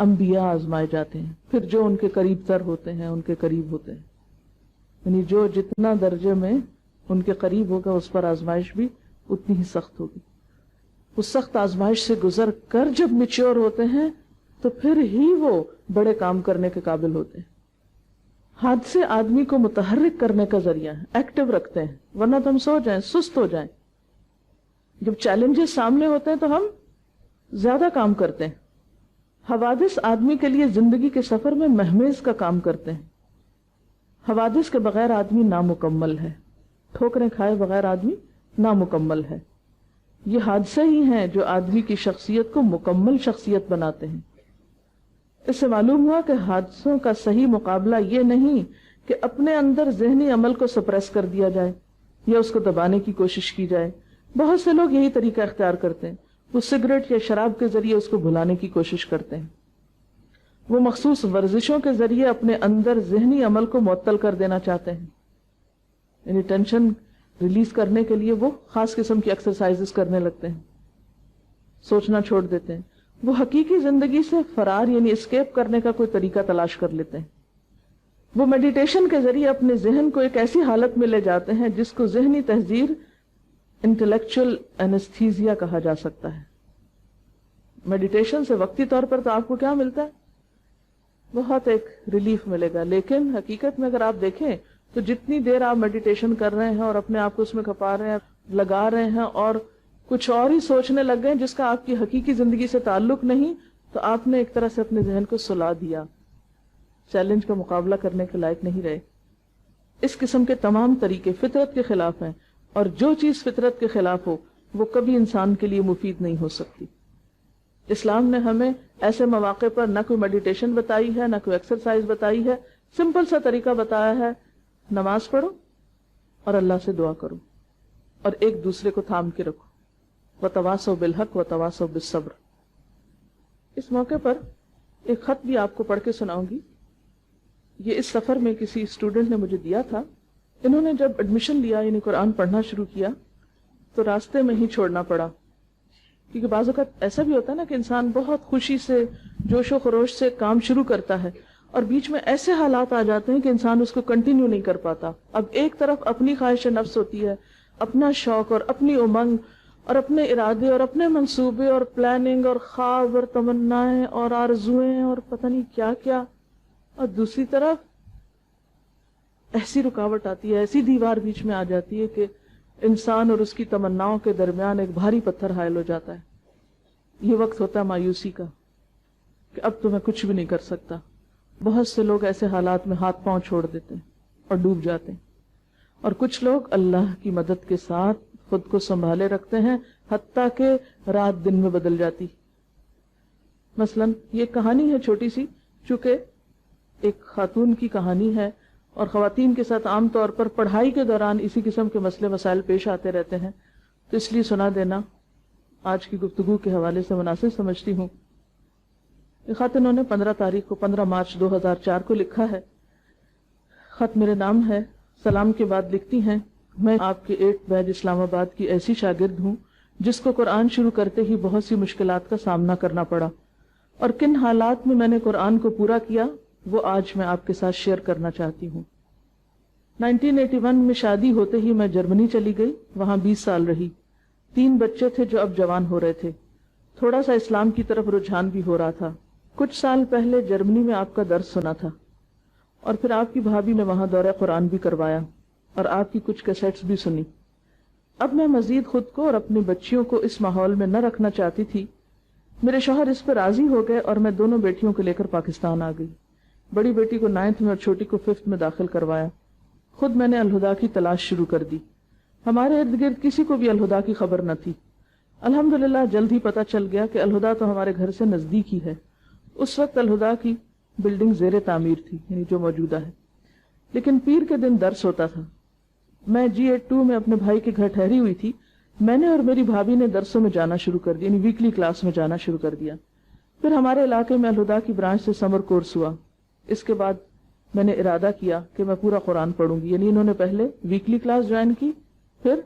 انبیاء آزمائے جاتے ہیں، پھر جو ان کے قریب تر ہوتے ہیں ان کے قریب ہوتے ہیں، یعنی جو جتنا درجے میں ان کے قریب ہوگا اس پر آزمائش بھی اتنی ہی سخت ہوگی۔ اس سخت آزمائش سے گزر کر جب میچور ہوتے ہیں تو پھر ہی وہ بڑے کام کرنے کے قابل ہوتے ہیں۔ حادثے آدمی کو متحرک کرنے کا ذریعہ ہے، ایکٹیو رکھتے ہیں، ورنہ تو ہم سو جائیں، سست ہو جائیں۔ جب چیلنجز سامنے ہوتے ہیں تو ہم زیادہ کام کرتے ہیں۔ حوادث آدمی کے لیے زندگی کے سفر میں مہمیز کا کام کرتے ہیں۔ حوادث کے بغیر آدمی نامکمل ہے، ٹھوکریں کھائے بغیر آدمی نامکمل ہے۔ یہ حادثے ہی ہیں جو آدمی کی شخصیت کو مکمل شخصیت بناتے ہیں۔ اس سے معلوم ہوا کہ حادثوں کا صحیح مقابلہ یہ نہیں کہ اپنے اندر ذہنی عمل کو سپریس کر دیا جائے یا اس کو دبانے کی کوشش کی جائے۔ بہت سے لوگ یہی طریقہ اختیار کرتے ہیں، وہ سگریٹ یا شراب کے ذریعے اس کو بھلانے کی کوشش کرتے ہیں، وہ مخصوص ورزشوں کے ذریعے اپنے اندر ذہنی عمل کو معطل کر دینا چاہتے ہیں، یعنی ٹینشن ریلیز کرنے کے لیے وہ خاص قسم کی ایکسرسائزز کرنے لگتے ہیں، سوچنا چھوڑ دیتے ہیں، وہ حقیقی زندگی سے فرار یعنی اسکیپ کرنے کا کوئی طریقہ تلاش کر لیتے ہیں، وہ میڈیٹیشن کے ذریعے اپنے ذہن کو ایک ایسی حالت میں لے جاتے ہیں جس کو ذہنی تحذیر انٹلیکچوئل اینستھیزیا کہا جا سکتا ہے۔ میڈیٹیشن سے وقتی طور پر تو آپ کو کیا ملتا ہے؟ بہت ایک ریلیف ملے گا، لیکن حقیقت میں اگر آپ دیکھیں تو جتنی دیر آپ میڈیٹیشن کر رہے ہیں اور اپنے آپ کو اس میں کھپا رہے ہیں، لگا رہے ہیں اور کچھ اور ہی سوچنے لگ گئے جس کا آپ کی حقیقی زندگی سے تعلق نہیں، تو آپ نے ایک طرح سے اپنے ذہن کو سلا دیا، چیلنج کا مقابلہ کرنے کے لائق نہیں رہے۔ اس قسم کے تمام طریقے فطرت کے خلاف ہیں، اور جو چیز فطرت کے خلاف ہو وہ کبھی انسان کے لیے مفید نہیں ہو سکتی۔ اسلام نے ہمیں ایسے مواقع پر نہ کوئی میڈیٹیشن بتائی ہے، نہ کوئی ایکسرسائز بتائی ہے، سمپل سا طریقہ بتایا ہے، نماز پڑھو اور اللہ سے دعا کرو اور ایک دوسرے کو تھام کے رکھو، وتواصوا بالحق وتواصوا بالصبر۔ اس موقع پر ایک خط بھی آپ کو پڑھ کے سناؤں گی، یہ اس سفر میں کسی اسٹوڈنٹ نے مجھے دیا تھا۔ انہوں نے جب ایڈمیشن لیا یعنی قرآن پڑھنا شروع کیا تو راستے میں ہی چھوڑنا پڑا، کیونکہ بعض اوقات ایسا بھی ہوتا ہے نا کہ انسان بہت خوشی سے جوش و خروش سے کام شروع کرتا ہے اور بیچ میں ایسے حالات آ جاتے ہیں کہ انسان اس کو کنٹینیو نہیں کر پاتا۔ اب ایک طرف اپنی خواہش نفس ہوتی ہے، اپنا شوق اور اپنی امنگ اور اپنے ارادے اور اپنے منصوبے اور پلاننگ اور خواب اور تمنائیں اور آرزویں اور پتہ نہیں کیا کیا، اور دوسری طرف ایسی رکاوٹ آتی ہے، ایسی دیوار بیچ میں آ جاتی ہے کہ انسان اور اس کی تمناؤں کے درمیان ایک بھاری پتھر حائل ہو جاتا ہے۔ یہ وقت ہوتا ہے مایوسی کا کہ اب تو میں کچھ بھی نہیں کر سکتا۔ بہت سے لوگ ایسے حالات میں ہاتھ پاؤں چھوڑ دیتے ہیں اور ڈوب جاتے ہیں، اور کچھ لوگ اللہ کی مدد کے ساتھ خود کو سنبھالے رکھتے ہیں حتیٰ کہ رات دن میں بدل جاتی۔ مثلا یہ کہانی ہے چھوٹی سی، چونکہ ایک خاتون کی کہانی ہے اور خواتین کے ساتھ عام طور پر پڑھائی کے دوران اسی قسم کے مسئلے مسائل پیش آتے رہتے ہیں، تو اس لیے سنا دینا آج کی گفتگو کے حوالے سے مناسب سمجھتی ہوں۔ یہ خط انہوں نے 15 تاریخ کو 15 مارچ 2004 کو لکھا ہے۔ خط میرے نام ہے۔ سلام کے بعد لکھتی ہیں، میں آپ کے 8 بیچ اسلام آباد کی ایسی شاگرد ہوں جس کو قرآن شروع کرتے ہی بہت سی مشکلات کا سامنا کرنا پڑا، اور کن حالات میں نے قرآن کو پورا کیا وہ آج میں آپ کے ساتھ شیئر کرنا چاہتی ہوں۔ 1981 میں شادی ہوتے ہی میں جرمنی چلی گئی، وہاں 20 سال رہی۔ 3 بچے تھے جو اب جوان ہو رہے تھے، تھوڑا سا اسلام کی طرف رجحان بھی ہو رہا تھا۔ کچھ سال پہلے جرمنی میں آپ کا درس سنا تھا، اور پھر آپ کی بھابھی نے وہاں دورہ قرآن بھی کروایا اور آپ کی کچھ کیسٹس بھی سنی۔ اب میں مزید خود کو اور اپنی بچیوں کو اس ماحول میں نہ رکھنا چاہتی تھی۔ میرے شوہر اس پر راضی ہو گئے اور میں دونوں بیٹیوں کو لے کر پاکستان آ گئی۔ بڑی بیٹی کو 9th میں اور چھوٹی کو 5th میں داخل کروایا۔ خود میں نے الہدا کی تلاش شروع کر دی۔ ہمارے ارد گرد کسی کو بھی الہدا کی خبر نہ تھی۔ الحمدللہ جلد ہی پتہ چل گیا کہ الہدا تو ہمارے گھر سے نزدیک ہی ہے۔ اس وقت الہدا کی بلڈنگ زیر تعمیر تھی، یعنی جو موجودہ ہے، لیکن پیر کے دن درس ہوتا تھا۔ میں G82 میں اپنے بھائی کے گھر ٹھہری ہوئی تھی۔ میں نے اور میری بھابھی نے درسوں میں جانا شروع کر دیا، یعنی ویکلی کلاس میں جانا شروع کر دیا۔ پھر ہمارے علاقے میں الہدا کی برانچ سے سمر کورس ہوا۔ اس کے بعد میں نے ارادہ کیا کہ میں پورا قرآن پڑھوں گی، یعنی انہوں نے پہلے ویکلی کلاس جوائن کی، پھر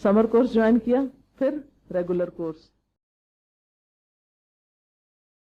سمر کورس جوائن کیا، پھر ریگولر کورس۔